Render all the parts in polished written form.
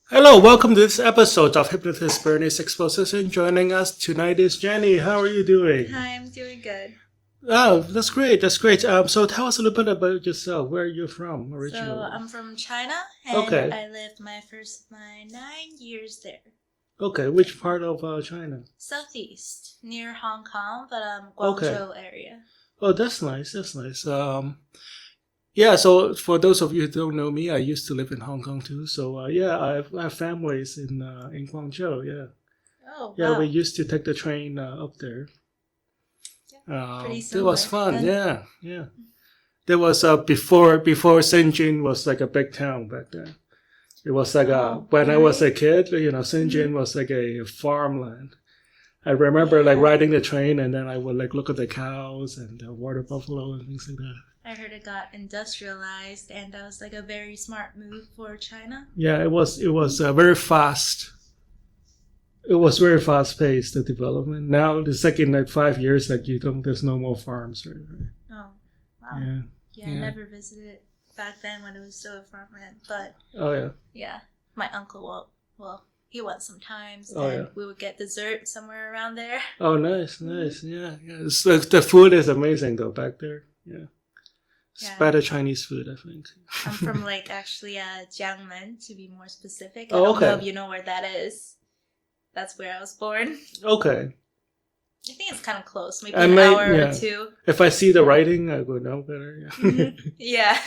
Hello, welcome to this episode of Hypnotist Bernie's Exposition. Joining us tonight is Jenny. How are you doing? Hi, I'm doing good. Oh, that's great. That's great. So tell us a little bit about yourself. Where are you from So originally? I'm from China, and Okay. I lived my 9 years there. Okay. Which part of China? Southeast, near Hong Kong, but Okay. Guangzhou area. Oh, that's nice. That's nice. Yeah. So for those of you who don't know me, I used to live in Hong Kong too. So yeah, I have families in Guangzhou. Yeah. Oh, Yeah. wow. We used to take the train up there. Pretty It similar. was fun. Yeah. Yeah. There was before Shenzhen was like a big town back then. It was like when I was a kid, Shenzhen was like a farmland. I remember like riding the train and then I would like look at the cows and the water buffalo and things like that. I heard it got industrialized, and that was like a very smart move for China. Yeah, it was very fast. It was very fast paced, the development. Now the second like 5 years, like there's no more farms, right? Oh, wow. Yeah. Yeah, I never visited back then when it was still a farmland, but Oh yeah. yeah, my uncle he went sometimes, Oh, and yeah. we would get dessert somewhere around there. Oh, nice. Yeah. It's like the food is amazing though back there. Yeah. It's Yeah. better Chinese food, I think. I'm from actually Jiangmen, to be more specific. I Oh, don't know okay. if you know where that is. That's where I was born. Okay. I think it's kind of close, maybe I an might- hour yeah. or two. If I see the writing, I would know better. Yeah. Mhm. Yeah.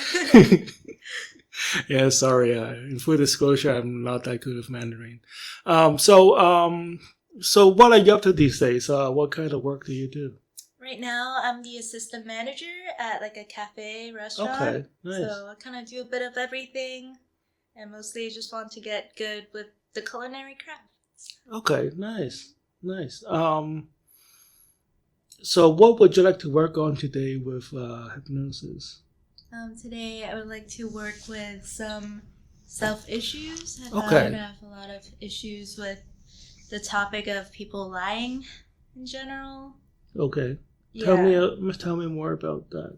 Yeah, sorry. In full disclosure, I'm not that good with Mandarin. So what are you up to these days? What kind of work do you do? Right now, I'm the assistant manager at a cafe restaurant. Okay, nice. So I kind of do a bit of everything, and mostly just want to get good with the culinary crafts. Okay, nice. So what would you like to work on today with hypnosis? Today, I would like to work with some self-issues. I Okay. found I have a lot of issues with the topic of people lying in general. Okay. Yeah. Tell me more about that.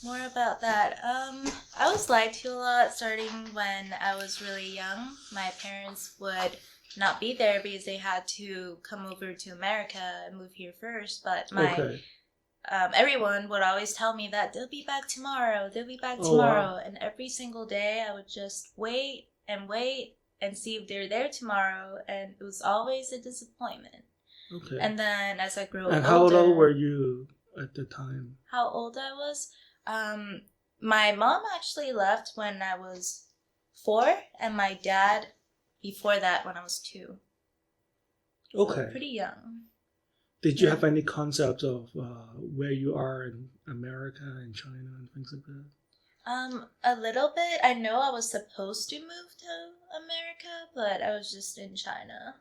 More about that. I was lied to a lot starting when I was really young. My parents would not be there because they had to come over to America and move here first. But Okay. everyone would always tell me that they'll be back tomorrow. They'll be back Oh, tomorrow. wow. And every single day, I would just wait and see if they're there tomorrow. And it was always a disappointment. Okay. And then as I grew And older, how old were you at the time? how old I was? My mom actually left when I was 4, and my dad before that when I was 2. Okay. Pretty young. Did you Yeah. have any concept of where you are in America and China and things like that? A little bit. I know I was supposed to move to America, but I was just in China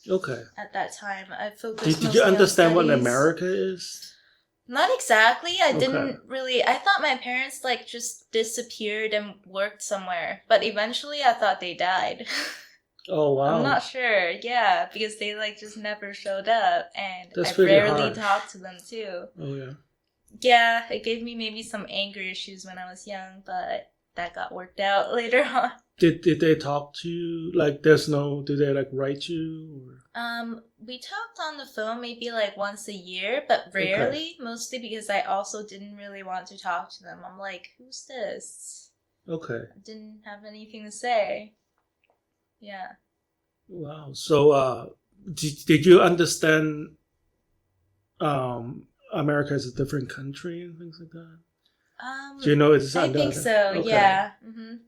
Okay. at that time. I focused Did mostly you on understand what studies. America is? Not exactly. I Okay. didn't really. I thought my parents just disappeared and worked somewhere, but eventually I thought they died. Oh wow. I'm not sure. Yeah, because they just never showed up, and That's I pretty rarely harsh. talked to them too. Oh yeah. Yeah, it gave me maybe some anger issues when I was young, but that got worked out later on. Did they talk to you? Like do they write you or? We talked on the phone maybe once a year, but rarely, mostly because I also didn't really want to talk to them. I'm like, who's this? Okay. I didn't have anything to say. Yeah. Wow. So did you understand America is a different country and things like that? Do you know it's I think so, Okay. yeah.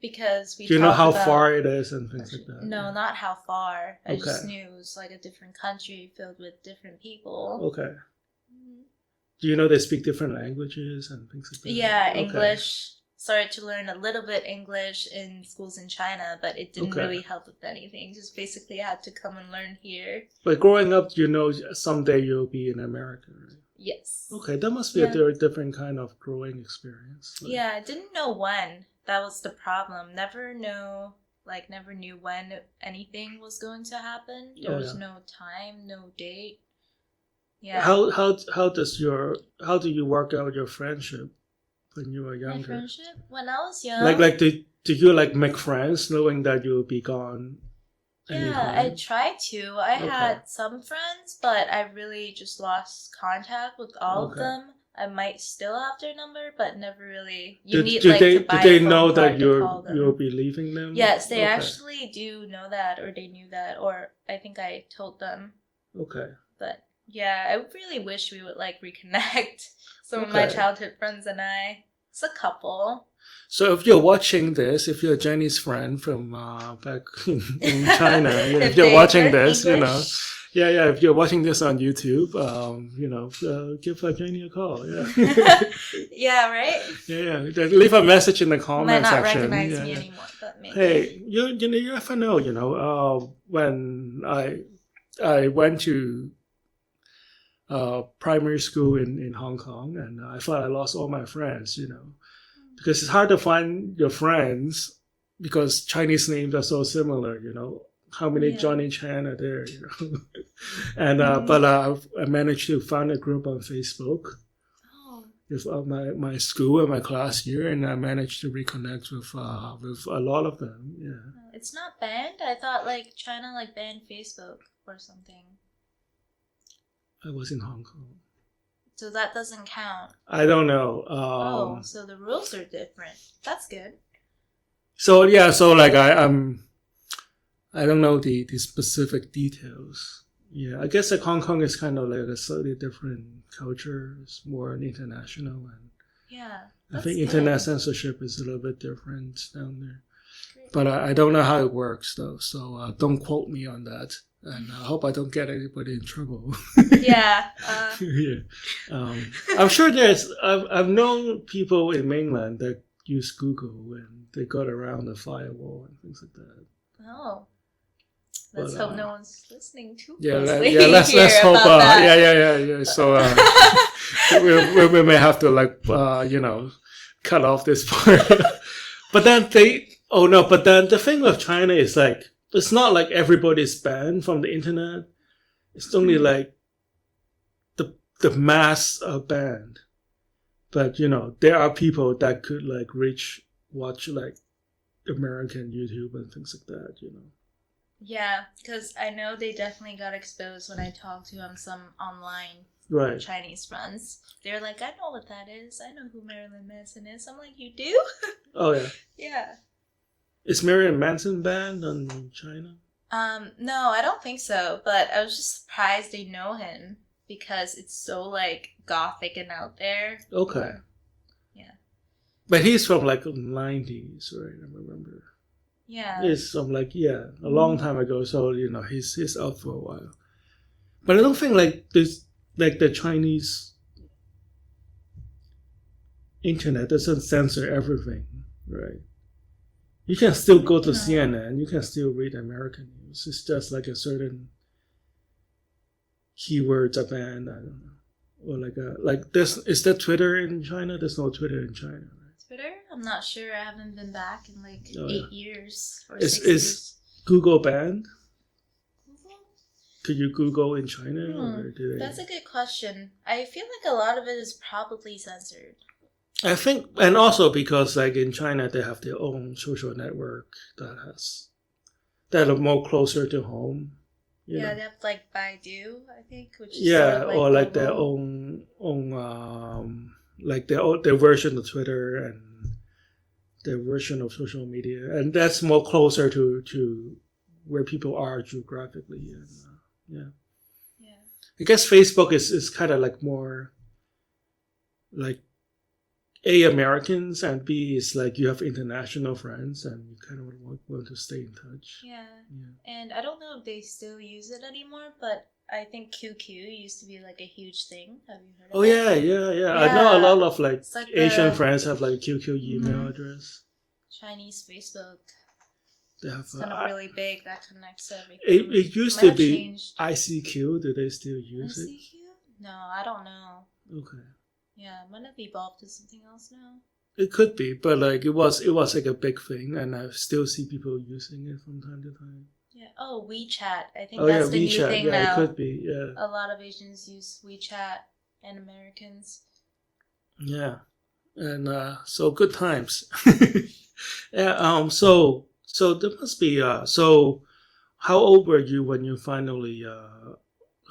Because we Do you know talked how about- far it is and things like that? No, not how far. I just Okay. knew it was a different country filled with different people. Okay. Mhm. Do you know they speak different languages and things like that? Yeah, Okay. English. Started to learn a little bit English in schools in China, but it didn't Okay. really help with anything. Just basically had to come and learn here. But growing up, someday you'll be in America, right? Yes. Okay, that must be Yeah. a very different kind of growing experience. Yeah, I didn't know when. That was the problem. Never knew when anything was going to happen. There was no time, no date. Yeah. How do you work out your friendship when you were My younger? friendship? When I was young. Did you make friends knowing that you'll be gone Yeah, I tried to. I Okay. had some friends, but I really just lost contact with all of Okay. them. I might still have their number, but never really. You Did, need did like they to buy did they a phone know card that to call you'll them. be leaving them? Yes, they Okay. actually do know that, or they knew that, or I think I told them. Okay. But yeah, I really wish we would like reconnect. Some of my Okay. childhood friends and I. It's a couple. So if you're watching this, if you're a Chinese friend from back in China, if you're they watching learn this, English. if you're watching this on YouTube, give Jenny a call. Yeah. Yeah, right? Yeah. Leave a message in the You might comment not section. recognize Yeah, me yeah. anymore, but maybe. Hey, you never know. When I went to primary school in Hong Kong, and I thought I lost all my friends. Because it's hard to find your friends because Chinese names are so similar. How many Yeah. Johnny Chan are there? And but I managed to find a group on Facebook Oh. with my school and my class here, and I managed to reconnect with a lot of them. Yeah. It's not banned? I thought like China like banned Facebook or something. I was in Hong Kong. So that doesn't count. I don't know. So the rules are different. That's good. So yeah, so like I don't know the specific details. Yeah, I guess like Hong Kong is kind of like a slightly different culture. It's more international, and Yeah. I That's think good. internet censorship is a little bit different down there. Great. But I don't know how it works though, so don't quote me on that. And I hope I don't get anybody in trouble. Yeah. Yeah. I'm sure I've known people in mainland that use Google and they got around the firewall and things like that. Oh. Let's But, hope no one's listening too Yeah, closely. let's here hope. about that. Yeah. So we may have to cut off this part. But then but then the thing with China is like, it's not like everybody's banned from the internet. It's only like the mass are banned. But there are people that could like watch like American YouTube and things like that. Yeah, because I know they definitely got exposed when I talked to some online Right. Chinese friends. They're like, I know what that is. I know who Marilyn Manson is. I'm like, you do? Oh yeah. Yeah. Is Marilyn Manson banned on China? No, I don't think so. But I was just surprised they know him because it's so like gothic and out there. Okay. Yeah. But he's from like the 90s, right? I remember. Yeah. It's from like a long time ago. So he's out for a while. But I don't think like this like the Chinese internet doesn't censor everything, right? You can still go to CNN. You can still read American news. It's just like a certain keywords are banned. I don't know, or like this. Is there Twitter in China? There's no Twitter in China, right? Twitter? I'm not sure. I haven't been back in like 8 years or Is 6 years. Google banned? Google? Could you Google in China? Or do they... That's a good question. I feel like a lot of it is probably censored. I think, and also because like in China they have their own social network that are more closer to home. Yeah, they have like Baidu, I think, which is yeah, sort of or like their global. own like their version of Twitter and their version of social media, and that's more closer to where people are geographically. And, Yeah. I guess Facebook is kind of like more like A, Americans, and B, is like you have international friends and you kind of want to stay in touch. Yeah. And I don't know if they still use it anymore, but I think QQ used to be like a huge thing. Have you heard of it? Yeah. I know a lot of like Asian friends have like a QQ email address. Chinese Facebook. They have It's kind of really big. That connects everything. It used to be ICQ. Do they still use it? ICQ? No, I don't know. Okay. Yeah, it might have evolved to something else now. It could be, but like it was like a big thing, and I still see people using it from time to time. Yeah. Oh, WeChat. I think that's the WeChat. new thing now. Yeah, it could be. Yeah. A lot of Asians use WeChat and Americans. Yeah, and so good times. Yeah. So there must be. So how old were you when you finally?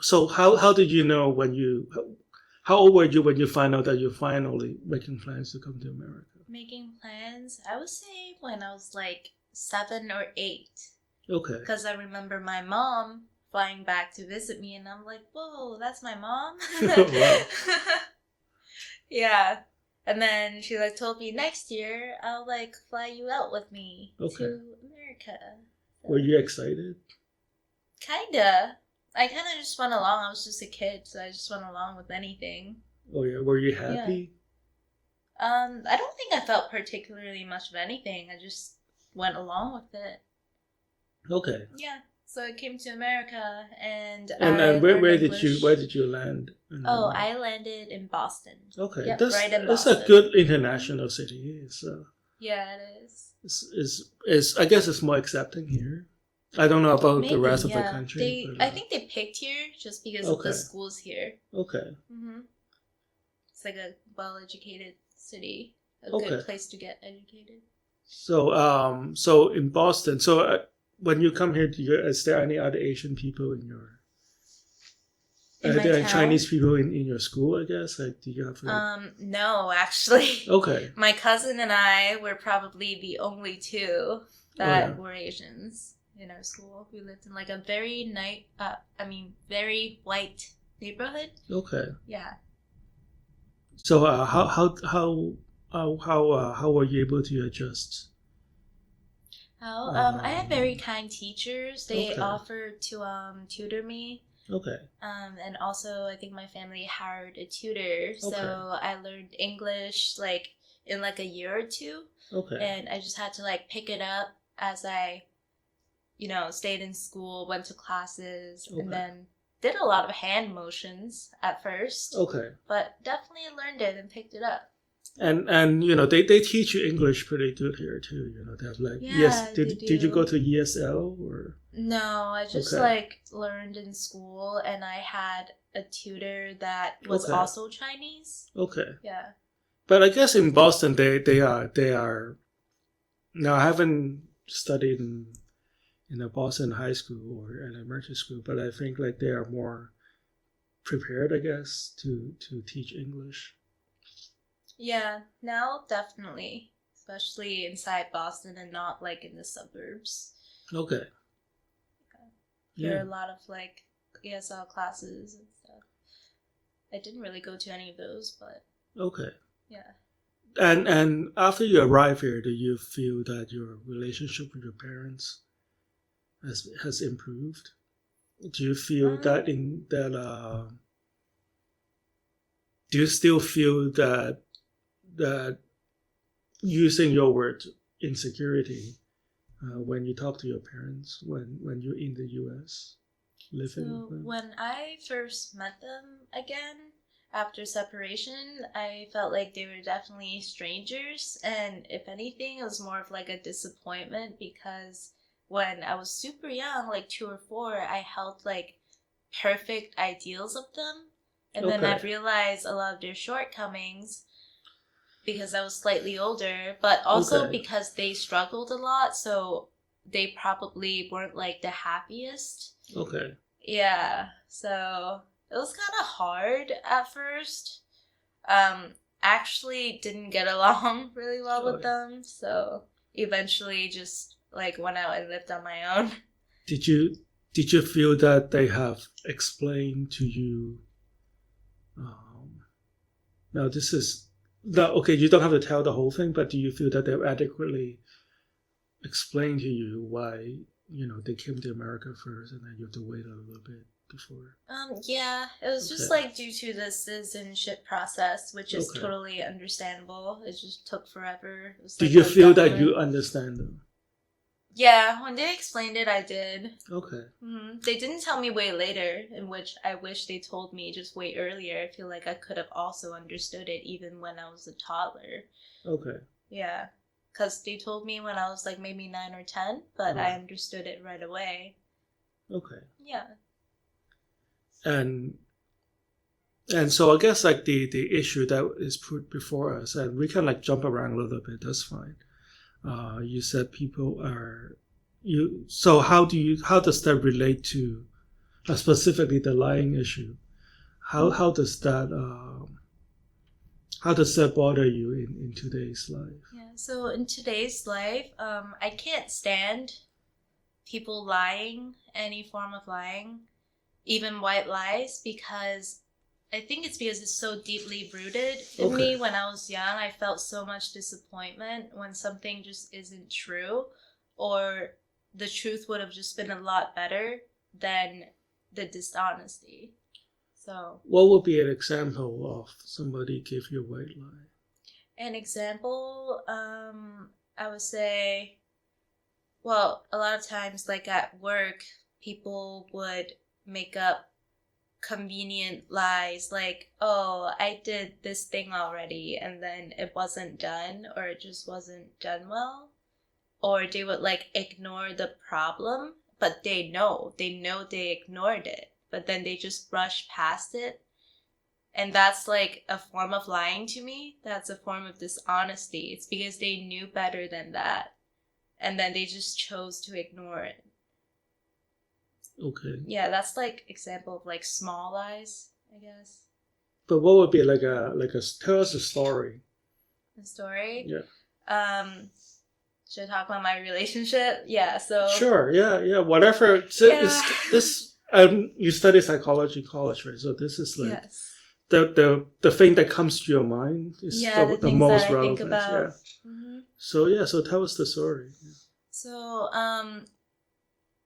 So how did you know when you? How old were you when you found out that you're finally making plans to come to America? Making plans, I would say when I was like 7 or 8. Okay. Because I remember my mom flying back to visit me, and I'm like, whoa, that's my mom? Wow. Yeah. And then she like told me next year I'll like fly you out with me Okay. to America. So, Were you excited? kinda. I kind of just went along. I was just a kid, so I just went along with anything. Oh yeah. Were you happy? I don't think I felt particularly much of anything. I just went along with it. Okay. Yeah. So I came to America, and And where did English. you land? Oh, I landed in Boston. Okay, Yep, that's right in that's Boston. a good international city. So Yeah, it is. it's I guess it's more accepting here. I don't know about the Maybe, rest of the yeah. country. I think they picked here just because of the Okay. schools here. Okay. It's like a well-educated city, a Okay. good place to get educated. So in Boston, when you come here, is there any other Asian people in your? In Are my there town? Chinese people in your school? I guess. Like, do you have? No, actually. Okay. My cousin and I were probably the only two that were Asians in our school. We lived in like a very very white neighborhood. Okay. Yeah. So how were you able to adjust? I had very kind teachers. They Okay. offered to tutor me. Okay. And also I think my family hired a tutor, so I learned English like in like a year or two. Okay. And I just had to like pick it up as I, stayed in school, went to classes, and then did a lot of hand motions at first. Okay. But definitely learned it and picked it up. And they teach you English pretty good here too. They have like did you go to ESL or? No, I just like learned in school, and I had a tutor that was also Chinese. Okay. Yeah. But I guess in Boston they are. Now I haven't studied in a Boston high school or elementary school, but I think like they are more prepared, I guess, to teach English. Yeah, now definitely, especially inside Boston and not like in the suburbs. Okay. There are a lot of like ESL classes and stuff. I didn't really go to any of those, but okay. Yeah. And after you arrive here, do you feel that your relationship with your parents has improved? Do you feel do you still feel that using your word insecurity when you talk to your parents when you're in the US living with them? When I first met them again after separation, I felt like they were definitely strangers, and if anything it was more of like a disappointment because when I was super young, like 2 or 4, I held like perfect ideals of them, and then I realized a lot of their shortcomings because I was slightly older, but also because they struggled a lot, so they probably weren't like the happiest. Okay. Yeah, so it was kind of hard at first. Actually didn't get along really well with them, so eventually just like went out and lived on my own. Did you feel that they have explained to you? Now this is. No, okay, you don't have to tell the whole thing, but do you feel that they've adequately explained to you why, they came to America first and then you have to wait a little bit before? Yeah, it was just like due to the citizenship process, which is totally understandable. It just took forever. It was Did you feel that you understand them? Yeah, when they explained it, I did. Okay. They didn't tell me way later, in which I wish they told me just way earlier. I feel like I could have also understood it even when I was a toddler. Okay. Yeah, because they told me when I was like maybe 9 or 10, but I understood it right away. Okay. Yeah. And so I guess like the issue that is put before us, and we can like jump around a little bit, that's fine. You said people are So how does that relate to specifically the lying issue? How does that bother you in today's life? Yeah, so in today's life, I can't stand people lying, any form of lying, even white lies, because I think it's because it's so deeply rooted in me. When I was young, I felt so much disappointment when something just isn't true, or the truth would have just been a lot better than the dishonesty. So, what would be an example of somebody give you a white lie? an example, I would say, well, a lot of times, like at work, people would make up convenient lies like, oh, I did this thing already and then it wasn't done, or it just wasn't done well. Or they would like ignore the problem, but they know they ignored it, but then they just brush past it. And that's like a form of lying to me. That's a form of dishonesty. It's because they knew better than that. And then they just chose to ignore it. Okay. Yeah, that's like example of like small lies, I guess. But what would be like a tell us a story? A story? Yeah. Should I talk about my relationship? Yeah, so Sure, yeah. Whatever. Yeah. You study psychology college, right? So this is like yes. the thing that comes to your mind is Yeah, the the things most that I relevant. think about. Yeah. Mm-hmm. So tell us the story. So,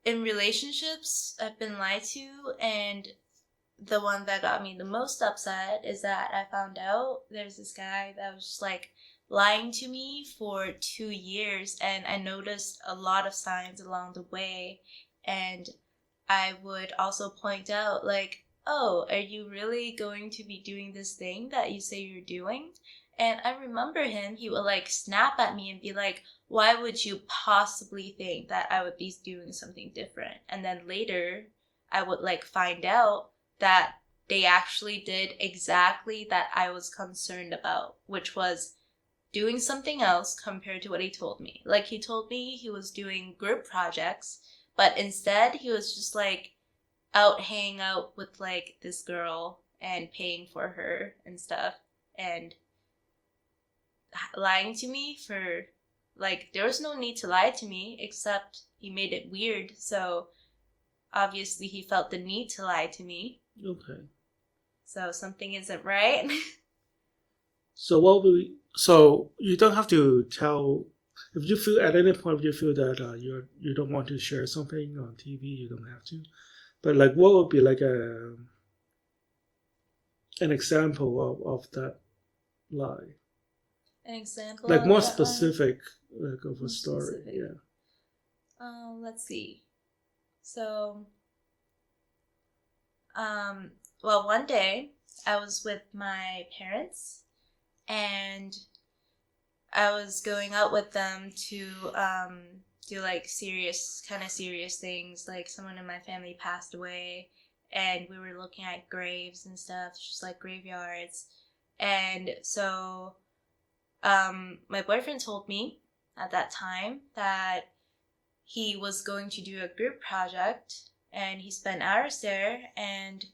in relationships, I've been lied to, and the one that got me the most upset is that I found out there's this guy that was just like lying to me for 2 years, and I noticed a lot of signs along the way. And I would also point out, like, oh, are you really going to be doing this thing that you say you're doing? And I remember he would like snap at me and be like, why would you possibly think that I would be doing something different? And then later, I would like find out that they actually did exactly that I was concerned about, which was doing something else compared to what he told me. Like, he told me he was doing group projects, but instead he was just like out hanging out with like this girl and paying for her and stuff, and lying to me for like, there was no need to lie to me, except he made it weird. So obviously he felt the need to lie to me. Okay. So something isn't right. So you don't have to tell if you feel at any point if you feel that you don't want to share something on TV, you don't have to. But like, what would be like an example of that lie? An example, like of more that specific, like of a story. specific. Yeah. Let's see. So, well, one day I was with my parents, and I was going out with them to do like kind of serious things. Like, someone in my family passed away, and we were looking at graves and stuff, just like graveyards. And so my boyfriend told me at that time that he was going to do a group project, and he spent hours there. And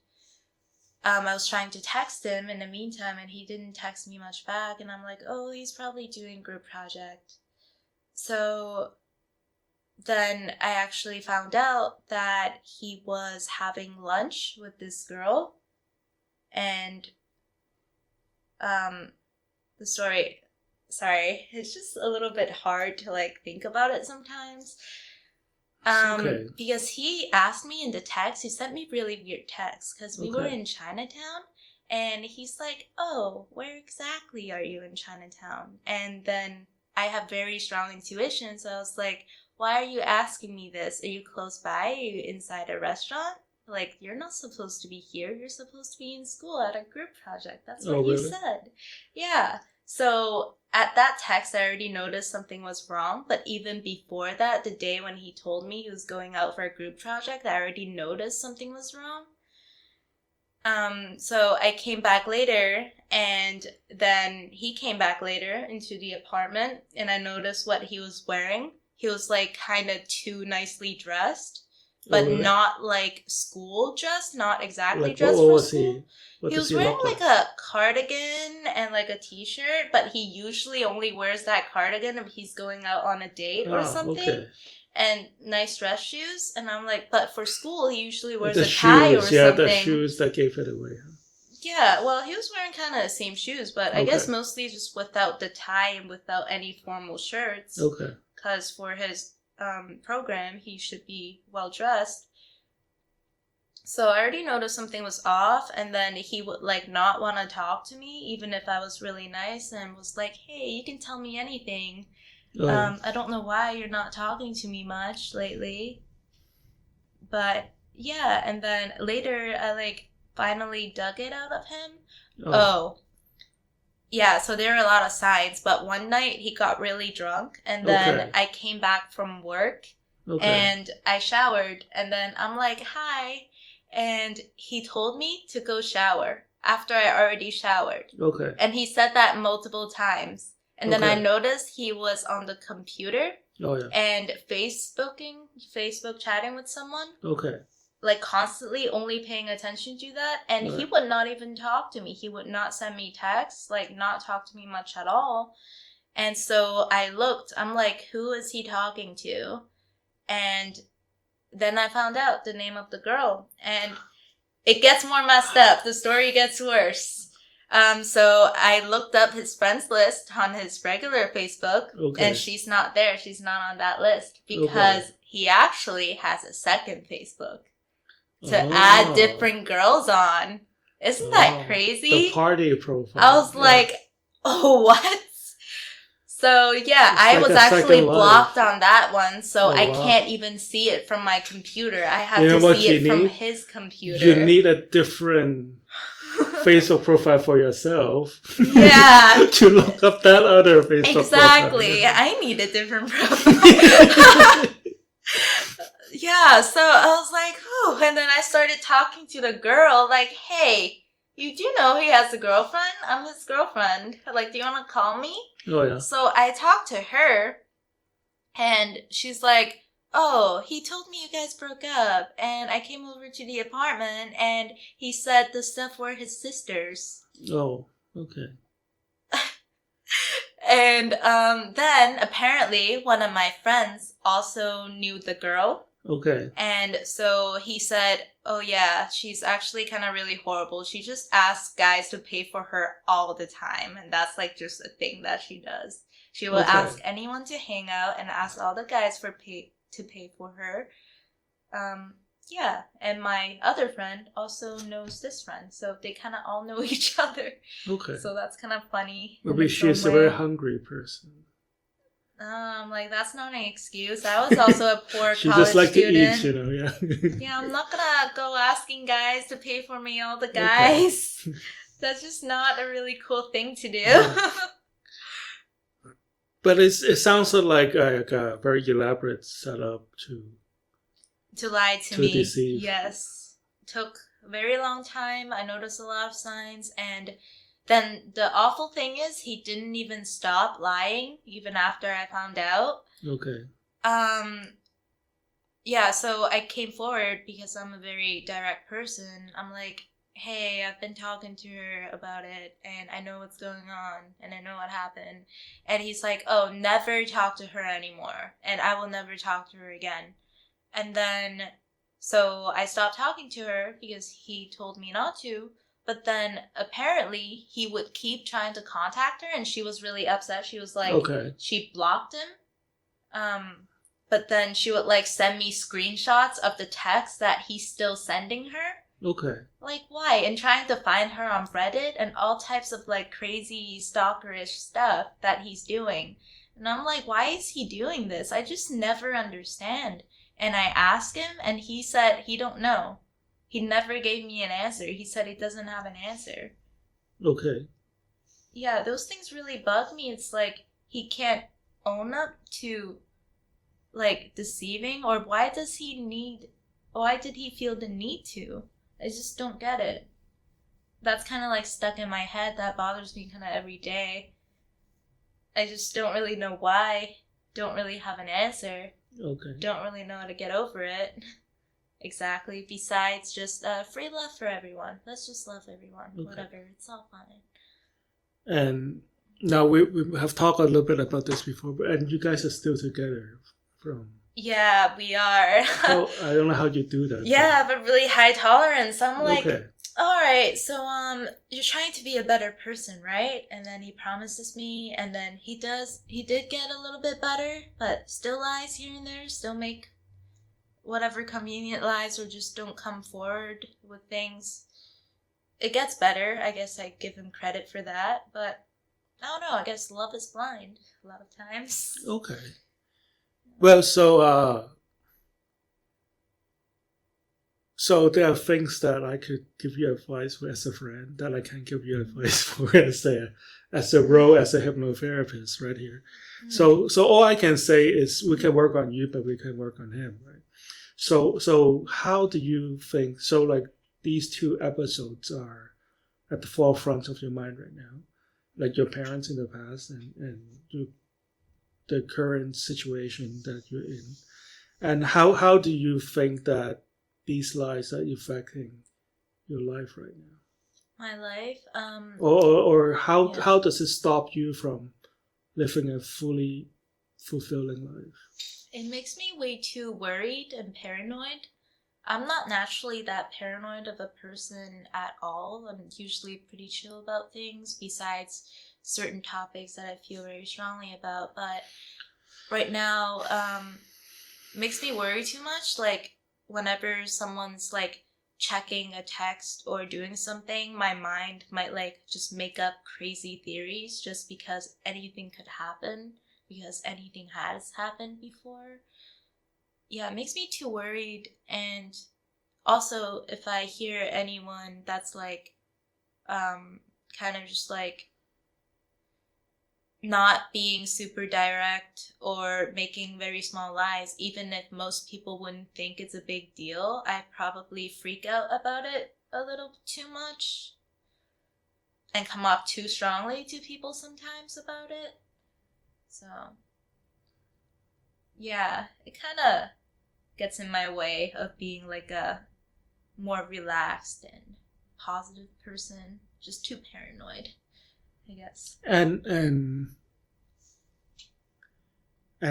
I was trying to text him in the meantime, and he didn't text me much back. And I'm like, oh, he's probably doing group project. So then I actually found out that he was having lunch with this girl. And the story, sorry, it's just a little bit hard to like think about it sometimes. Okay. Because he asked me in the text, he sent me really weird texts, because we were in Chinatown, and he's like, oh, where exactly are you in Chinatown? And then I have very strong intuition, so I was like, why are you asking me this? Are you close by? Are you inside a restaurant? Like, you're not supposed to be here. You're supposed to be in school at a group project. That's what you said. Yeah. So at that text, I already noticed something was wrong. But even before that, the day when he told me he was going out for a group project, I already noticed something was wrong. So I came back later, and then he came back later into the apartment, and I noticed what he was wearing. he was like kind of too nicely dressed, but really? not like school dressed, not exactly Like, dressed what for was school. he? What He does was he wearing look like a cardigan and like a t-shirt, but he usually only wears that cardigan if he's going out on a date or something. Okay. And nice dress shoes. And I'm like, but for school, he usually wears The a tie or shoes, yeah, something. the shoes that gave it away. Huh? Yeah, well, he was wearing kind of the same shoes, but I guess Okay. mostly just without the tie and without any formal shirts. Okay. Because for his program, he should be well dressed. So I already noticed something was off, and then he would like not want to talk to me, even if I was really nice, and was like, "Hey, you can tell me anything. I don't know why you're not talking to me much lately." But yeah, and then later I like finally dug it out of him. Oh. Yeah, so there are a lot of signs, but one night he got really drunk, and then I came back from work, and I showered, and then I'm like, "Hi," and he told me to go shower after I already showered. Okay. And he said that multiple times. And then I noticed he was on the computer and Facebook chatting with someone. Okay. Like constantly only paying attention to that. And he would not even talk to me. He would not send me texts, like not talk to me much at all. And so I looked, I'm like, who is he talking to? And then I found out the name of the girl. And it gets more messed up. The story gets worse. So I looked up his friends list on his regular Facebook, and she's not there. She's not on that list because he actually has a second Facebook to add different girls on. Isn't that crazy? The party profile. I was like, oh, what? So yeah, I was actually blocked on that one, so I can't even see it from my computer. I have to see it from his computer. You need a different Facebook profile for yourself. Yeah. To look up that other Facebook exactly. profile. I need a different profile. Yeah, so I was like, oh, and then I started talking to the girl, like, hey, you do know he has a girlfriend? I'm his girlfriend. Like, do you want to call me? Oh, yeah. So I talked to her, and she's like, oh, he told me you guys broke up, and I came over to the apartment, and he said the stuff were his sister's. Oh, okay. And then, apparently, one of my friends also knew the girl. Okay. And so he said, oh yeah, she's actually kind of really horrible. She just asks guys to pay for her all the time. And that's like just a thing that she does. She will ask anyone to hang out and ask all the guys to pay for her. Yeah. And my other friend also knows this friend. So they kind of all know each other. Okay. So that's kind of funny. Maybe she's a very hungry person. Like that's not an excuse. I was also a poor she college just like student. To eat, you know, yeah. Yeah, I'm not gonna go asking guys to pay for me, all the guys. Okay. That's just not a really cool thing to do. Yeah. But it sounds like a very elaborate setup to lie to me. Deceive. Yes, took a very long time. I noticed a lot of signs, and then the awful thing is he didn't even stop lying even after I found out. Okay. Yeah, so I came forward because I'm a very direct person. I'm like, hey, I've been talking to her about it, and I know what's going on, and I know what happened. And he's like, oh, never talk to her anymore, and I will never talk to her again. And then, so I stopped talking to her because he told me not to. But then apparently he would keep trying to contact her, and she was really upset. She was like, she blocked him. But then she would like send me screenshots of the text that he's still sending her. Okay. Like why? And trying to find her on Reddit and all types of like crazy stalkerish stuff that he's doing. And I'm like, why is he doing this? I just never understand. And I asked him, and he said he don't know. He never gave me an answer. He said he doesn't have an answer. Okay. Yeah, those things really bug me. It's like he can't own up to like deceiving, or why did he feel the need to? I just don't get it. That's kind of like stuck in my head. That bothers me kind of every day. I just don't really know why. don't really have an answer. Okay. Don't really know how to get over it. Exactly. Besides just free love for everyone. Let's just love everyone. Okay. Whatever. It's all fine. And now we have talked a little bit about this before, and you guys are still together from... Yeah, we are. Oh, I don't know how you do that. Yeah, but really high tolerance. I'm like, okay. all right, so you're trying to be a better person, right? And then he promises me, and then he did get a little bit better, but still lies here and there, still make whatever convenient lies, or just don't come forward with things. It gets better. I guess I give him credit for that, but I don't know. I guess love is blind a lot of times. Okay. Well, so there are things that I could give you advice for as a friend that I can't give you advice for as a role as a hypnotherapist right here. Mm-hmm. So all I can say is we can work on you, but we can work on him, right? So how do you think? So like these two episodes are at the forefront of your mind right now, like your parents in the past and the current situation that you're in, and how do you think that these lies are affecting your life right now? My life, or how does it stop you from living a fully fulfilling life? It makes me way too worried and paranoid. I'm not naturally that paranoid of a person at all. I'm usually pretty chill about things, besides certain topics that I feel very strongly about. But right now, it makes me worry too much. Like, whenever someone's like checking a text or doing something, my mind might like just make up crazy theories just because anything could happen, because anything has happened before. Yeah, it makes me too worried. And also, if I hear anyone that's like kind of just like not being super direct or making very small lies, even if most people wouldn't think it's a big deal, I probably freak out about it a little too much and come off too strongly to people sometimes about it. So yeah, it kind of gets in my way of being like a more relaxed and positive person, just too paranoid, I guess. And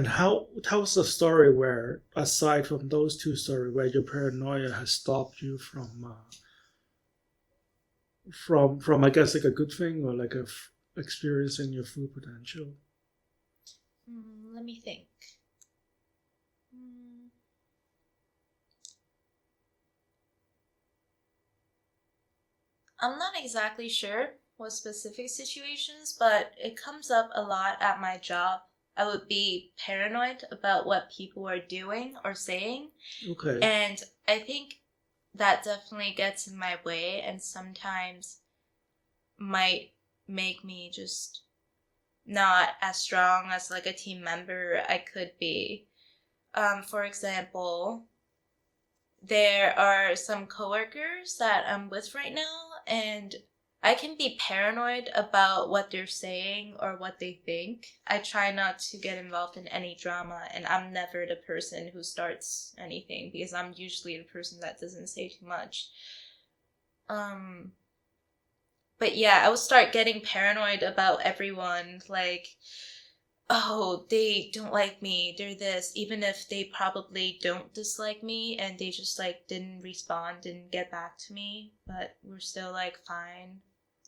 how's the story where, aside from those two stories, where your paranoia has stopped you from I guess like a good thing, or like experiencing your full potential? Let me think. I'm not exactly sure what specific situations, but it comes up a lot at my job. I would be paranoid about what people are doing or saying. Okay. And I think that definitely gets in my way and sometimes might make me just not as strong as like a team member I could be. For example, there are some coworkers that I'm with right now, and I can be paranoid about what they're saying or what they think. I try not to get involved in any drama, and I'm never the person who starts anything because I'm usually the person that doesn't say too much. But yeah, I would start getting paranoid about everyone, like, oh, they don't like me, they're this, even if they probably don't dislike me and they just like didn't respond, didn't get back to me, but we're still like fine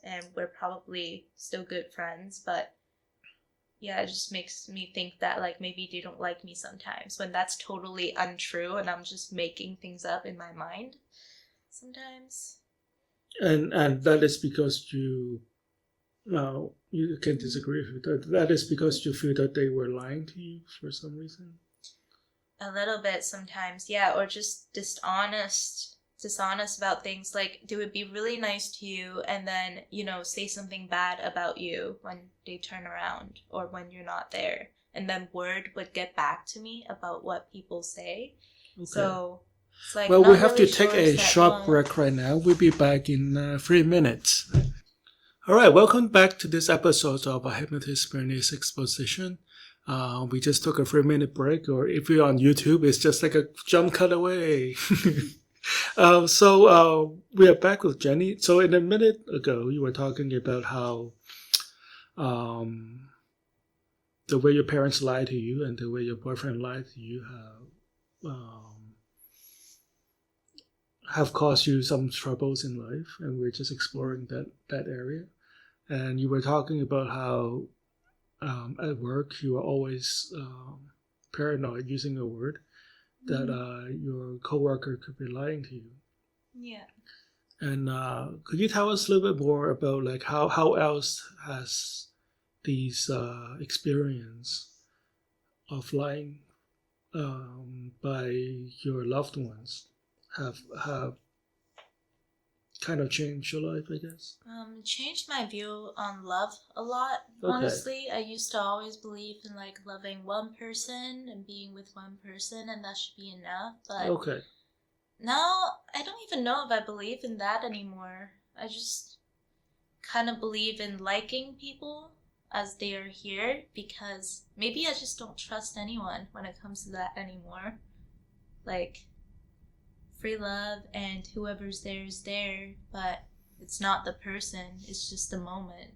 and we're probably still good friends. But yeah, it just makes me think that like maybe they don't like me sometimes, when that's totally untrue and I'm just making things up in my mind sometimes. And that is because you can disagree with that. That is because you feel that they were lying to you for some reason? A little bit sometimes, yeah, or just dishonest about things. Like, they would be really nice to you and then, say something bad about you when they turn around or when you're not there. And then word would get back to me about what people say. Okay. So it's like, well, we have really to take a short break right now. We'll be back in 3 minutes. All right, welcome back to this episode of Hypnotist Bernice Exposition. We just took a 3-minute break, or if you're on YouTube, it's just like a jump cut away. We are back with Jenny. So in a minute ago, you were talking about how the way your parents lied to you and the way your boyfriend lied to you have caused you some troubles in life, and we're just exploring that area. And you were talking about how at work you are always paranoid, using a word, that your coworker could be lying to you. Yeah. And could you tell us a little bit more about like how else has these experience of lying by your loved ones have kind of changed your life, I guess? Changed my view on love a lot. Okay. Honestly, I used to always believe in like loving one person and being with one person, and that should be enough. But Okay. now I don't even know if I believe in that anymore. I just kind of believe in liking people as they are here, because maybe I just don't trust anyone when it comes to that anymore. Like, free love and whoever's there is there, but it's not the person, it's just the moment.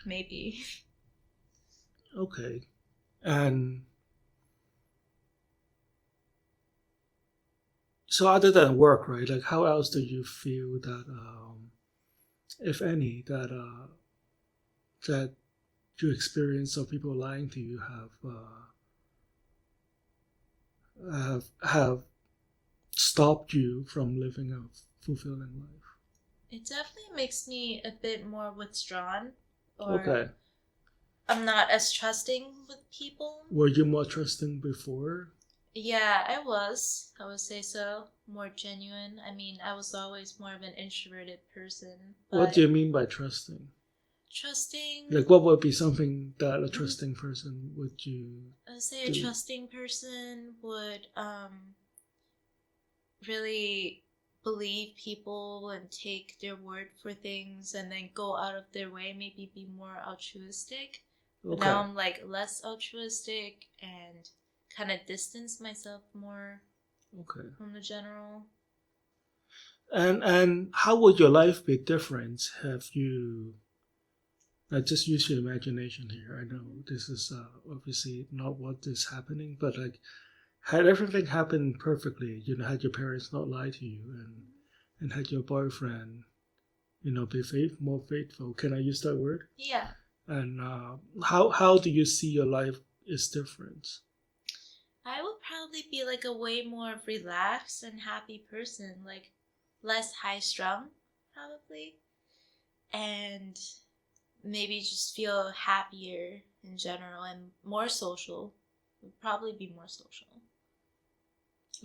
Maybe. Okay. And so other than work, right, like how else do you feel that if any, that your experience of people lying to you have stopped you from living a fulfilling life? It definitely makes me a bit more withdrawn, or Okay. I'm not as trusting with people. Were you more trusting before? Yeah, I would say so. More genuine. I mean, I was always more of an introverted person. But What do you mean by trusting? trusting, Like, what would be something that a trusting person would you I would say do? a trusting person would really believe people and take their word for things, and then go out of their way, maybe be more altruistic. But Okay. now I'm like less altruistic and kind of distance myself more Okay. from the general. And how would your life be different have you? I just use your imagination here. I know this is obviously not what is happening, but like, had everything happened perfectly, had your parents not lied to you, and had your boyfriend, be more faithful. Can I use that word? Yeah. And how do you see your life is different? I would probably be like a way more relaxed and happy person, like less high strung, probably, and maybe just feel happier in general and more social. Would probably be more social.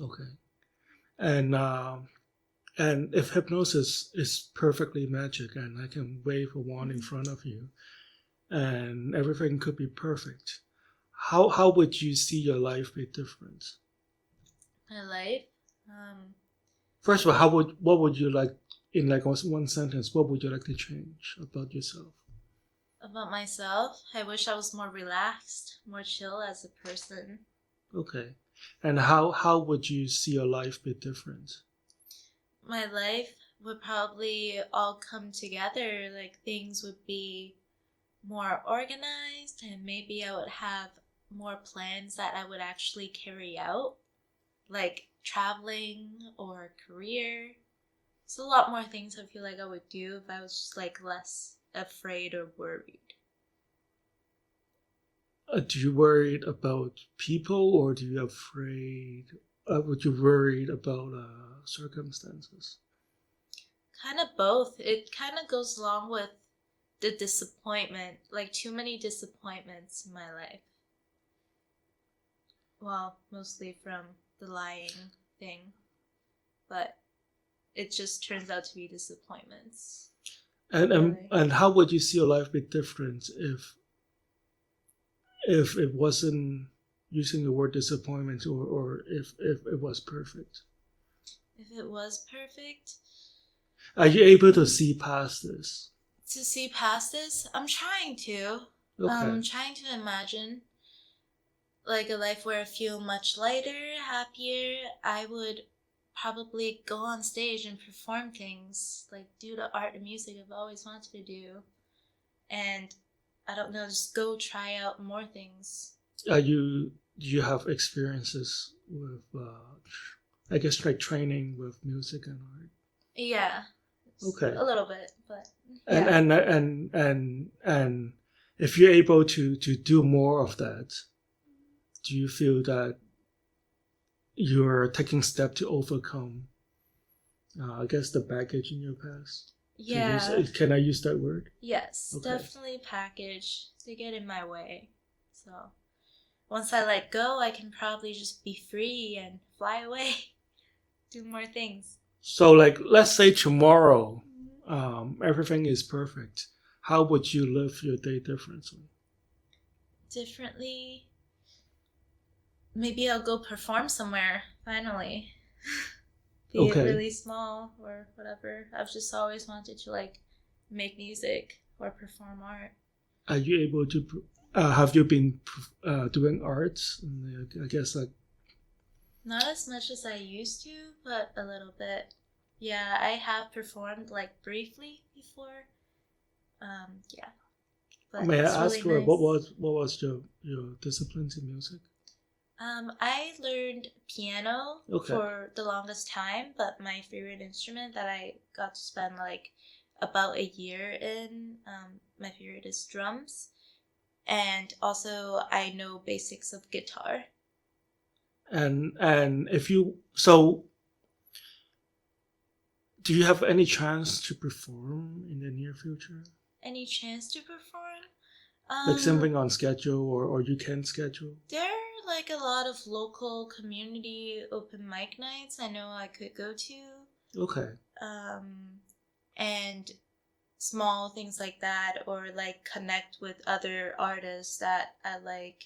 Okay. And if hypnosis is perfectly magic, and I can wave a wand in front of you, and everything could be perfect, how would you see your life be different? My life, First of all, what would you like, in like one sentence, what would you like to change about yourself? about myself, I wish I was more relaxed, more chill as a person. Okay. And how would you see your life be different? My life would probably all come together, like things would be more organized, and maybe I would have more plans that I would actually carry out, like traveling or career. It's a lot more things I feel like I would do if I was just like less afraid or worried. Do you worried about people, or do you afraid? Would you worried about circumstances? Kind of both. It kind of goes along with the disappointment, like too many disappointments in my life. Well, mostly from the lying thing, but it just turns out to be disappointments. And Really. and how would you see your life be different if it wasn't, using the word disappointment, or if it was perfect? If it was perfect, Are you able to see past this? to see past this, I'm trying to. Okay. Trying to imagine like a life where I feel much lighter, happier. I would probably go on stage and perform things, like do the art and music I've always wanted to do. And I don't know, just go try out more things. Do you have experiences with, I guess, like training with music and art? Yeah. Okay. A little bit, but And yeah. and if you're able to do more of that, do you feel that you're taking steps to overcome, I guess, the baggage in your past? Yeah. Can I use that word? Yes, Okay. definitely package. They get in my way. So once I let go, I can probably just be free and fly away, do more things. So, like, let's say tomorrow, everything is perfect. How would you live your day differently? Differently, maybe I'll go perform somewhere finally. Be it Okay. really small or whatever. I've just always wanted to like make music or perform art. Are you able to? Have you been doing arts? I guess like. Not as much as I used to, but a little bit. Yeah, I have performed like briefly before. Yeah. But May it's I ask really nice. what was your disciplines in music? I learned piano Okay. for the longest time, but my favorite instrument that I got to spend like about a year in, my favorite is drums. And also I know basics of guitar. And if you so, do you have any chance to perform in the near future? Any chance to perform? Like something on schedule or you can schedule? There are like a lot of local community open mic nights I know I could go to. Okay. And small things like that, or like connect with other artists that I like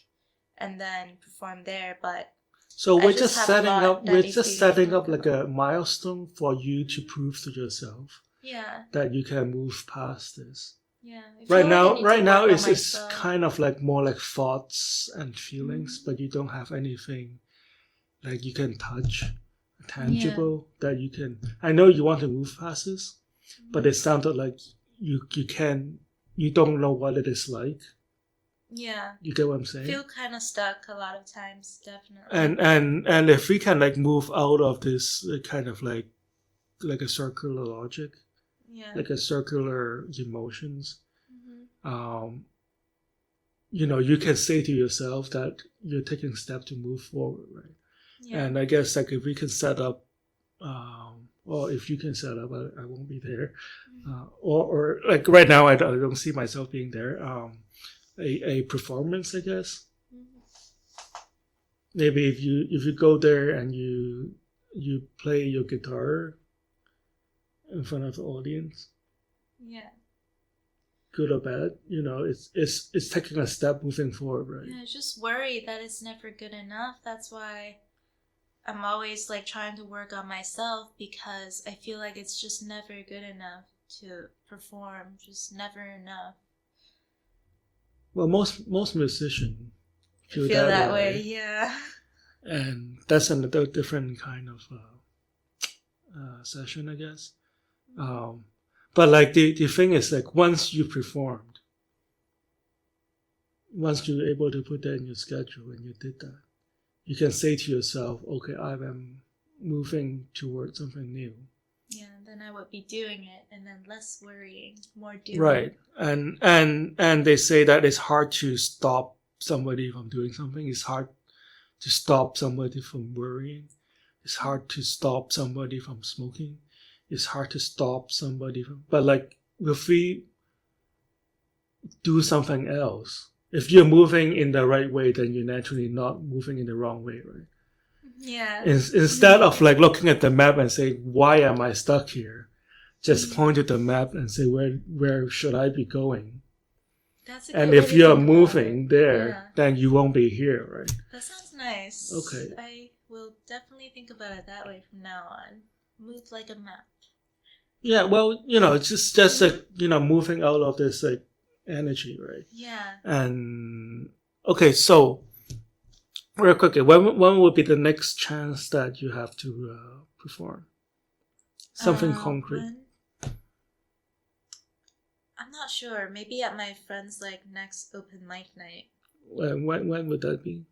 and then perform there. But So I just have a lot that we're needs just to be setting up worked like on. a milestone for you to prove to yourself Yeah, that you can move past this. yeah. I feel like I need Right to now work on it's myself. kind of like more like thoughts and feelings, but you don't have anything like you can touch, tangible that you can. I know you want to move past this, but it sounded like you don't know what it is like. Yeah. You get what I'm saying? Feel kind of stuck a lot of times, definitely. And if we can like move out of this kind of like a circular logic, Yeah. like a circular emotions, Mm-hmm. You can say to yourself that you're taking steps to move forward, right? Yeah. And I guess like if we can set up, or if you can set up, I won't be there, or like right now I don't see myself being there. A performance, I guess. Mm-hmm. Maybe if you go there and you play your guitar in front of the audience, Yeah. good or bad, it's taking a step moving forward, right? Yeah, I just worry that it's never good enough. That's why I'm always like trying to work on myself, because I feel like it's just never good enough to perform. Just never enough. Well, most musicians feel Feel that that way, way, yeah. and that's another different kind of session, I guess. But like the thing is, like once you performed, once you're able to put that in your schedule and you did that, you can say to yourself, okay, I am moving towards something new. Yeah, then I would be doing it, and then less worrying, more doing. Right. And they say that it's hard to stop somebody from doing something. It's hard to stop somebody from worrying. It's hard to stop somebody from smoking. It's hard to stop somebody from, but like if we do something else, if you're moving in the right way, then you're naturally not moving in the wrong way, right? Yeah. Instead of like looking at the map and saying, why am I stuck here? Just point to the map and say, where should I be going? That's a And good if way to you're think about moving it. there, Yeah. then you won't be here, right? That sounds nice. Okay. I will definitely think about it that way from now on. Move like a map. Yeah, well, it's just like, moving out of this like energy, right? Yeah. And okay, so real quickly, when would be the next chance that you have to perform something concrete? I'm not sure. Maybe at my friend's like next open mic night. When would that be?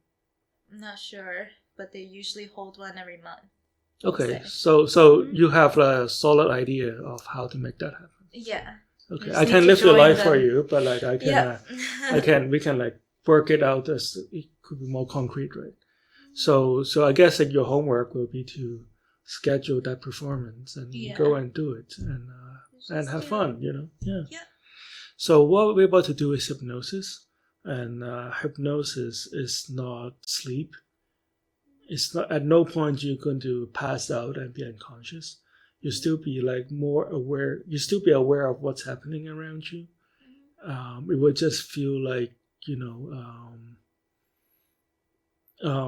I'm not sure, but they usually hold one every month. Okay, So. so you have a solid idea of how to make that happen. Yeah. Okay, just I need can to live your join life them. for you, but like I can, Yep. we can like work it out as it could be more concrete, right? So I guess like your homework will be to schedule that performance and go and do it and have fun, you know? Yeah. Yeah. So what we're about to do is hypnosis, and hypnosis is not sleep. It's not, at no point you're going to pass out and be unconscious. You still be like more aware. You still be aware of what's happening around you. It would just feel like, you know,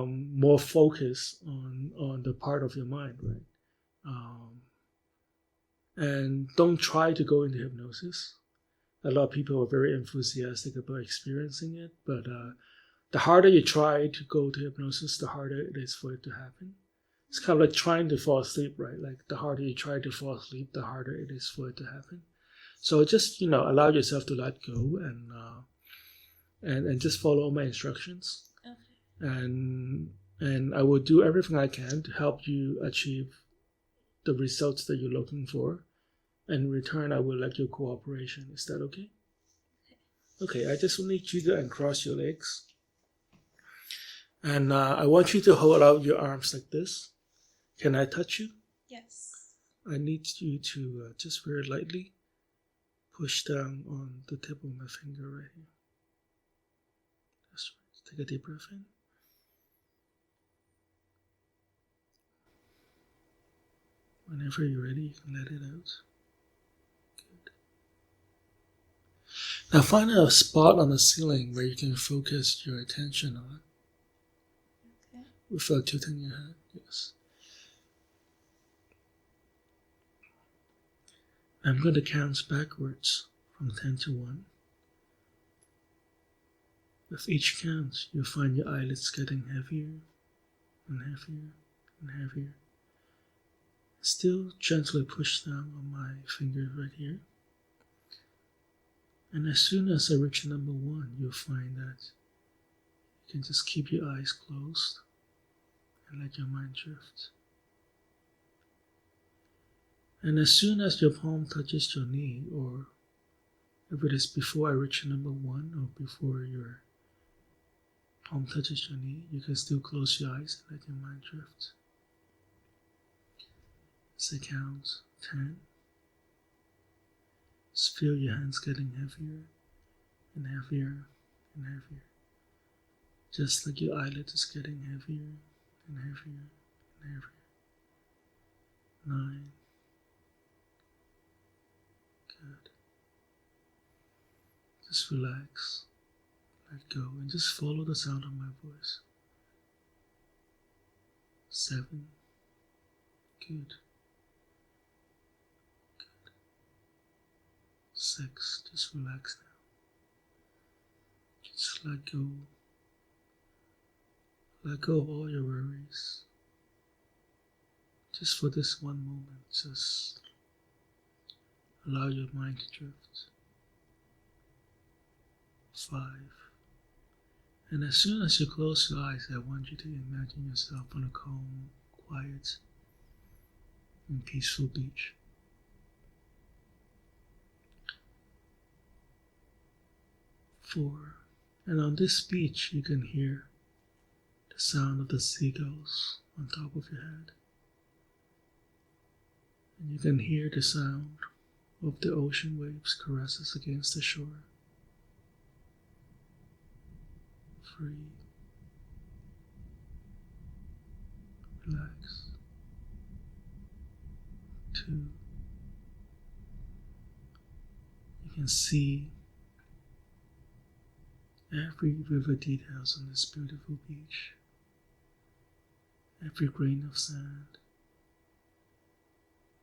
more focus on the part of your mind, right? And don't try to go into hypnosis. A lot of people are very enthusiastic about experiencing it, but the harder you try to go to hypnosis, the harder it is for it to happen. It's kind of like trying to fall asleep, right? Like the harder you try to fall asleep, the harder it is for it to happen. So just, you know, allow yourself to let go and just follow my instructions. Okay. And I will do everything I can to help you achieve the results that you're looking for. And in return, I will like your cooperation. Is that okay? Okay, I just need you to uncross your legs. And I want you to hold out your arms like this. Can I touch you? Yes. I need you to just very lightly push down on the tip of my finger right here. That's right. Take a deep breath in. Whenever you're ready, you can let it out. Good. Now find a spot on the ceiling where you can focus your attention on. Okay. Without tilting your head. Yes. I'm going to count backwards from 10 to 1. With each count, you'll find your eyelids getting heavier and heavier and heavier. Still gently push down on my fingers right here. And as soon as I reach number 1, you'll find that you can just keep your eyes closed and let your mind drift. And as soon as your palm touches your knee, or if it is before I reach number 1 or before your palm touches your knee, you can still close your eyes and let your mind drift. As I count 10, just feel your hands getting heavier and heavier and heavier. Just like your eyelid is getting heavier and heavier and heavier. 9. Good. Just relax, let go, and just follow the sound of my voice. 7. Good. Good. 6. Just relax now. Just let go. Let go of all your worries. Just for this one moment, just allow your mind to drift. 5. And as soon as you close your eyes, I want you to imagine yourself on a calm, quiet, and peaceful beach. 4. And on this beach, you can hear the sound of the seagulls on top of your head. And you can hear the sound of the ocean waves caresses against the shore. 3. Relax. 2. You can see every river details on this beautiful beach. Every grain of sand.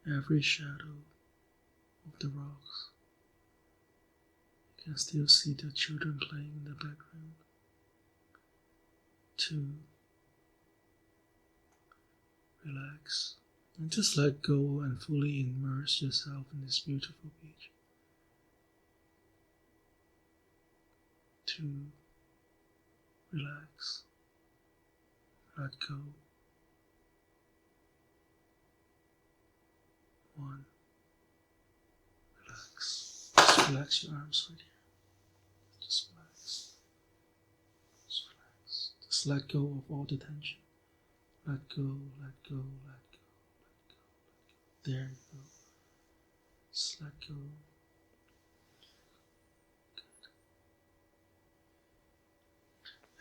Every shadow of the rocks. You You can still see the children playing in the background. 2. Relax. And just let go and fully immerse yourself in this beautiful beach. 2. Relax. Let go. 1. Relax. Just relax your arms right here. Just relax. Just relax. Just let go of all the tension. Let go, let go, let go, let go, let go. There you go. Just let go. Good.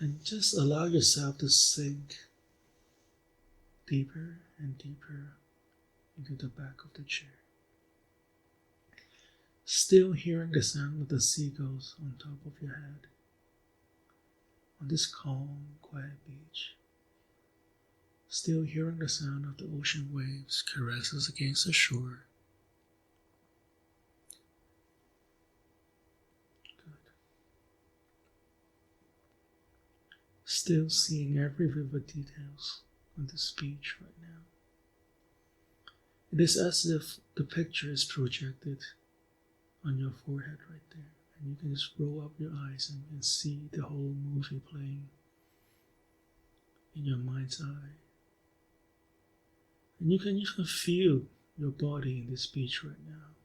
And just allow yourself to sink deeper and deeper into the back of the chair. Still hearing the sound of the seagulls on top of your head. On this calm, quiet beach. Still hearing the sound of the ocean waves caresses against the shore. Good. Still seeing every vivid details on this beach right now. It is as if the picture is projected on your forehead right there, and you can just roll up your eyes and you can see the whole movie playing in your mind's eye. And you can even feel your body in this beach right now.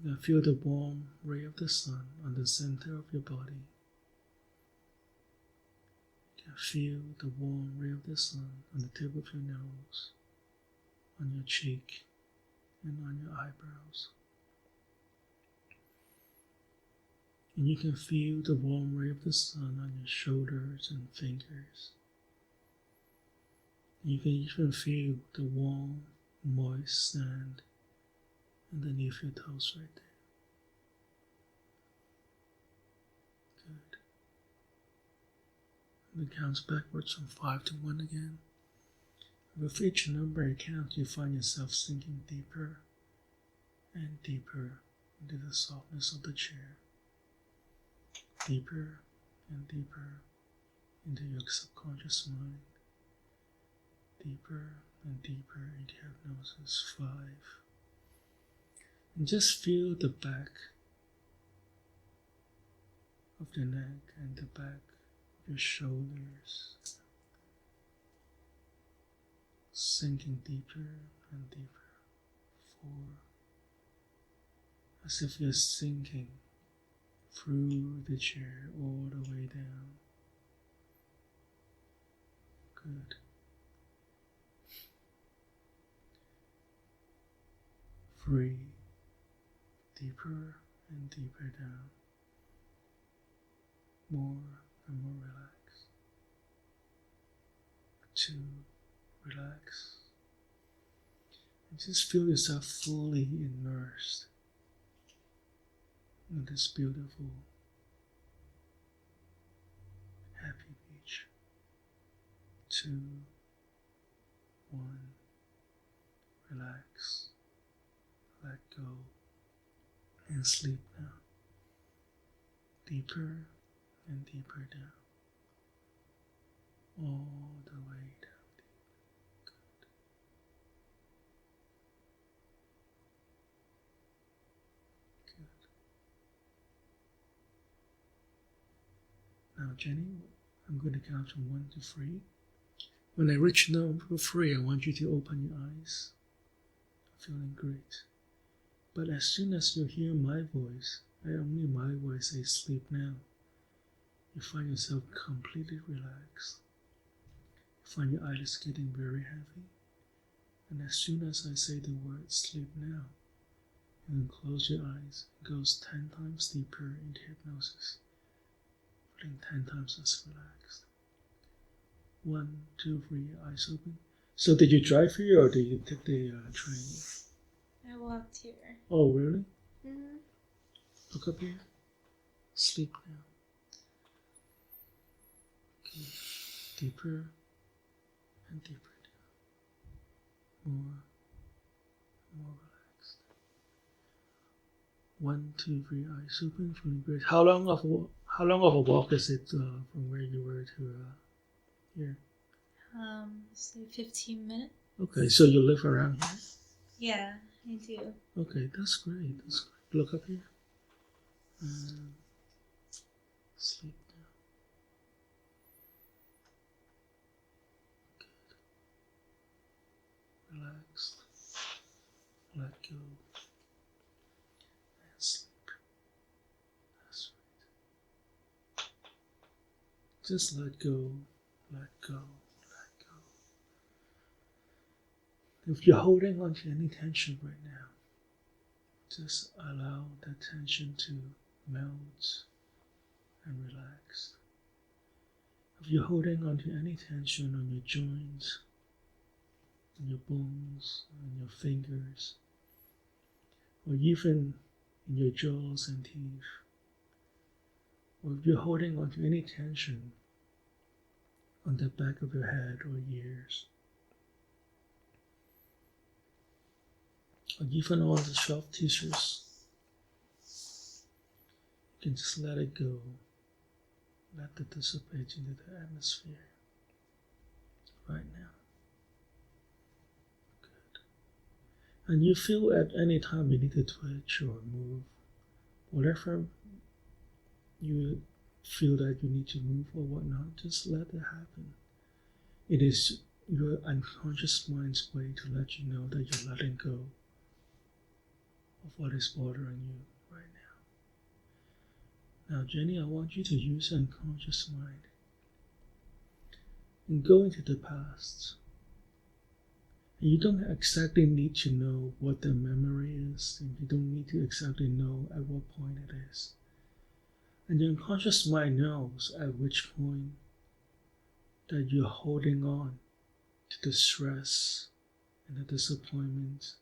You can feel the warm ray of the sun on the center of your body. You can feel the warm ray of the sun on the tip of your nose, on your cheek, and on your eyebrows. And you can feel the warm ray of the sun on your shoulders and fingers. And you can even feel the warm, moist sand underneath your toes right there. Good. And it counts backwards from 5 to 1 again. With each number you count, you find yourself sinking deeper and deeper into the softness of the chair. Deeper and deeper into your subconscious mind. Deeper and deeper into hypnosis. 5. And just feel the back of your neck and the back of your shoulders sinking deeper and deeper. 4. As if you're sinking through the chair all the way down. Good. 3. Deeper and deeper down. More and more relaxed. 2. Relax. And just feel yourself fully immersed in this beautiful, happy beach. 2, 1, relax, let go, and sleep now. Deeper and deeper down, all the way down deep. Good. Good. Now, Jenny, I'm going to count from 1 to 3. When I reach number 3, I want you to open your eyes. Feeling great. But as soon as you hear my voice, only my voice says sleep now, you find yourself completely relaxed. You find your eyelids getting very heavy. And as soon as I say the word sleep now, you can close your eyes. It goes 10 times deeper into hypnosis, feeling 10 times as relaxed. 1, 2, 3, eyes open. So did you drive here or did you take the train? I walked here. Oh, really? Mm-hmm. Look up here. Sleep now. Okay. Deeper and deeper down. More relaxed. 1, 2, 3, eyes open, feeling great. How long of a walk is it from where you were to here? Say 15 minutes. Okay, so you live around here? Yeah, I do. Okay, that's great. That's great. Look up here. Sleep now. Good. Relax. Let go. And sleep. That's right. Just let go. Let go. Let go. If you're holding on to any tension right now, just allow that tension to melt and relax. If you're holding on to any tension on your joints, on your bones, on your fingers, or even in your jaws and teeth, or if you're holding on to any tension on the back of your head or ears, or even all the soft tissues, you can just let it go. Let it dissipate into the atmosphere right now. Good. And you feel at any time you need to twitch or move, whatever you feel that you need to move or whatnot, just let it happen. It is your unconscious mind's way to let you know that you're letting go of what is bothering you right now. Now, Jenny, I want you to use your unconscious mind and go into the past. And you don't exactly need to know what the memory is, and you don't need to exactly know at what point it is. And the unconscious mind knows at which point that you're holding on to the stress and the disappointment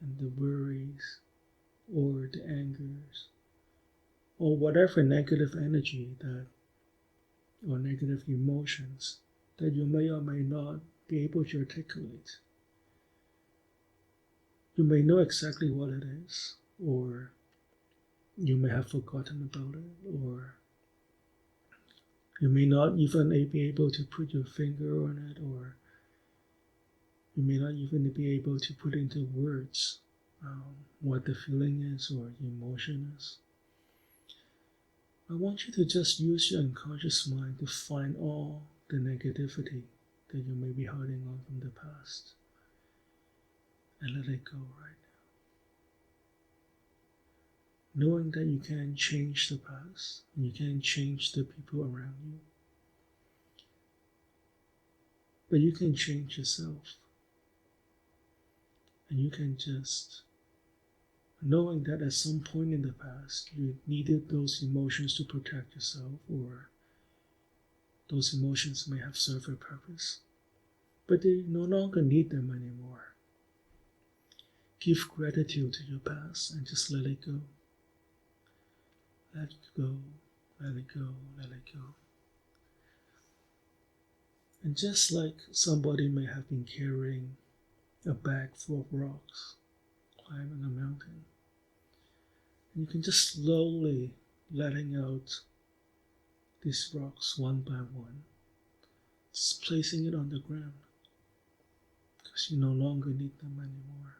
and the worries or the angers or whatever negative energy that or negative emotions that you may or may not be able to articulate. You may know exactly what it is, or you may have forgotten about it, or you may not even be able to put your finger on it, or you may not even be able to put into words what the feeling is or the emotion is. I want you to just use your unconscious mind to find all the negativity that you may be holding on from the past and let it go right now. Knowing that you can't change the past and you can't change the people around you, but you can change yourself. And you can just, knowing that at some point in the past you needed those emotions to protect yourself, or those emotions may have served a purpose, but you no longer need them anymore. Give gratitude to your past and just let it go. Let it go, let it go, let it go. And just like somebody may have been carrying a bag full of rocks, climbing a mountain, and you can just slowly letting out these rocks one by one, just placing it on the ground, because you no longer need them anymore.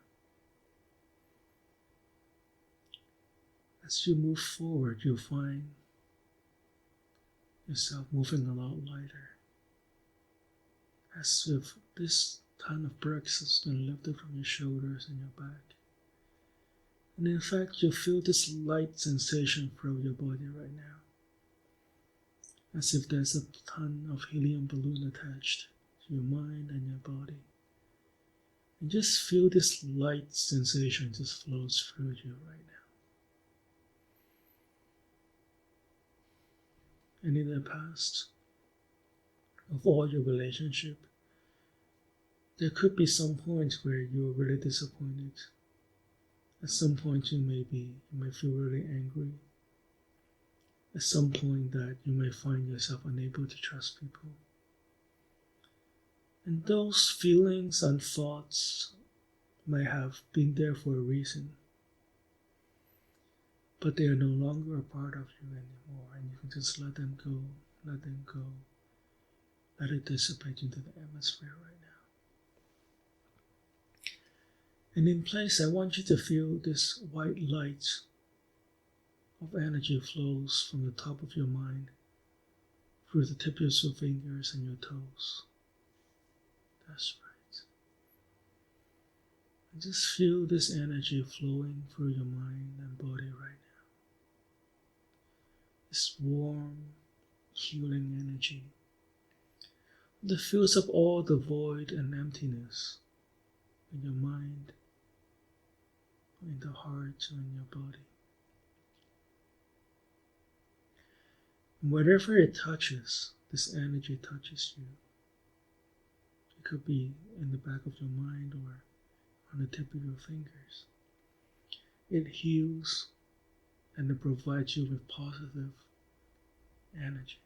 As you move forward, you'll find yourself moving a lot lighter, as if this ton of bricks has been lifted from your shoulders and your back. And in fact, you feel this light sensation through your body right now, as if there's a ton of helium balloon attached to your mind and your body. And just feel this light sensation just flows through you right now. And in the past, of all your relationship, there could be some points where you're really disappointed. At some point you may feel really angry. At some point that you may find yourself unable to trust people. And those feelings and thoughts may have been there for a reason. but they are no longer a part of you anymore, and you can just let them go, let them go, let it dissipate into the atmosphere right now. And in place, I want you to feel this white light of energy flows from the top of your mind through the tips of your fingers and your toes. That's right. And just feel this energy flowing through your mind and body right now. This warm, healing energy that fills up all the void and emptiness in your mind, in the heart, or in your body. And wherever it touches, this energy touches you. It could be in the back of your mind or on the tip of your fingers. It heals and it provides you with positive energy.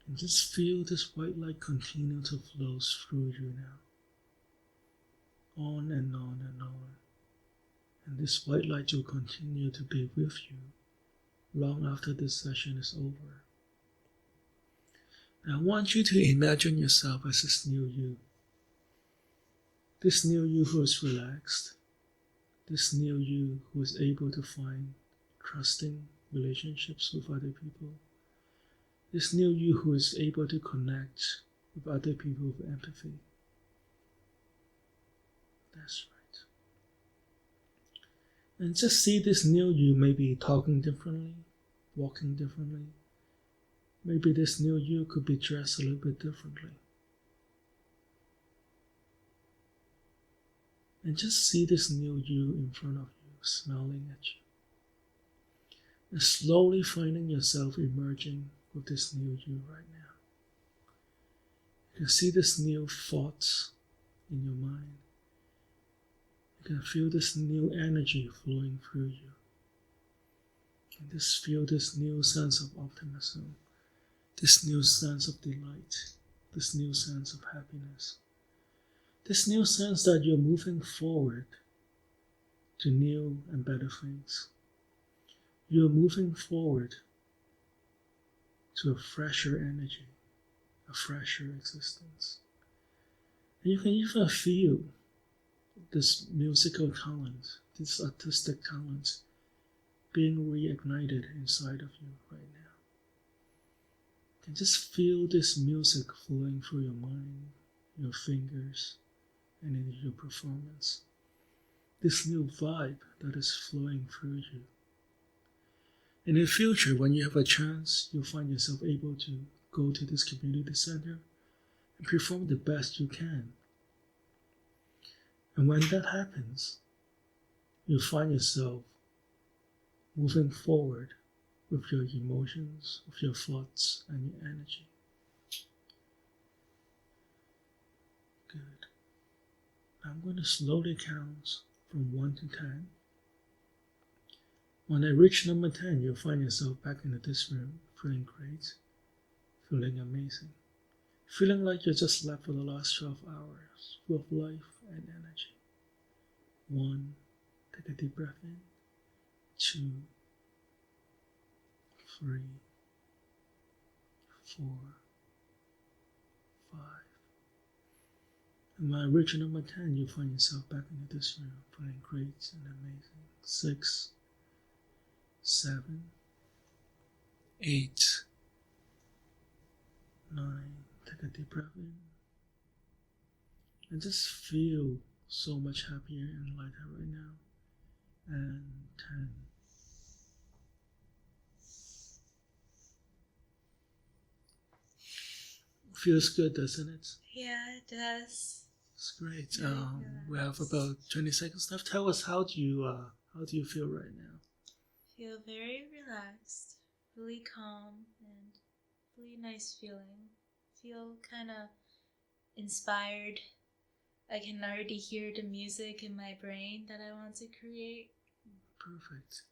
And just feel this white light continue to flow through you now. On and on and on. And this white light will continue to be with you long after this session is over. And I want you to imagine yourself as this new you. This new you who is relaxed. This new you who is able to find trusting relationships with other people. This new you who is able to connect with other people with empathy. That's right. And just see this new you maybe talking differently, walking differently. Maybe this new you could be dressed a little bit differently. And just see this new you in front of you, smiling at you. And slowly finding yourself emerging with this new you right now. You can see this new thoughts in your mind. You can feel this new energy flowing through you. And just feel this new sense of optimism, this new sense of delight, this new sense of happiness, this new sense that you're moving forward to new and better things. You're moving forward to a fresher energy, a fresher existence. And you can even feel this musical talent, this artistic talent being reignited inside of you right now. You can just feel this music flowing through your mind, your fingers, and into your performance. This new vibe that is flowing through you. In the future, when you have a chance, you'll find yourself able to go to this community center and perform the best you can. And when that happens, you'll find yourself moving forward with your emotions, with your thoughts, and your energy. Good. I'm going to slowly count from 1 to 10. When I reach number 10, you'll find yourself back into this room, feeling great, feeling amazing, feeling like you're just slept for the last 12 hours, full of life and energy. 1, take a deep breath in. 2, 3, 4, 5. And when I reach number 10, you'll find yourself back into this room, feeling great and amazing. 6, 7, 8, 9. Take a deep breath in. And just feel so much happier and lighter right now. And 10. Feels good, doesn't it? Yeah, it does. It's great. Really We have about 20 seconds left. Tell us, how do you feel right now? Feel very relaxed, really calm, and really nice feeling. Feel kind of inspired. I can already hear the music in my brain that I want to create. Perfect.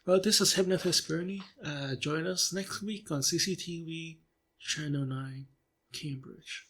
Well, this is Hypnotist Bernie. Join us next week on CCTV Channel 9, Cambridge.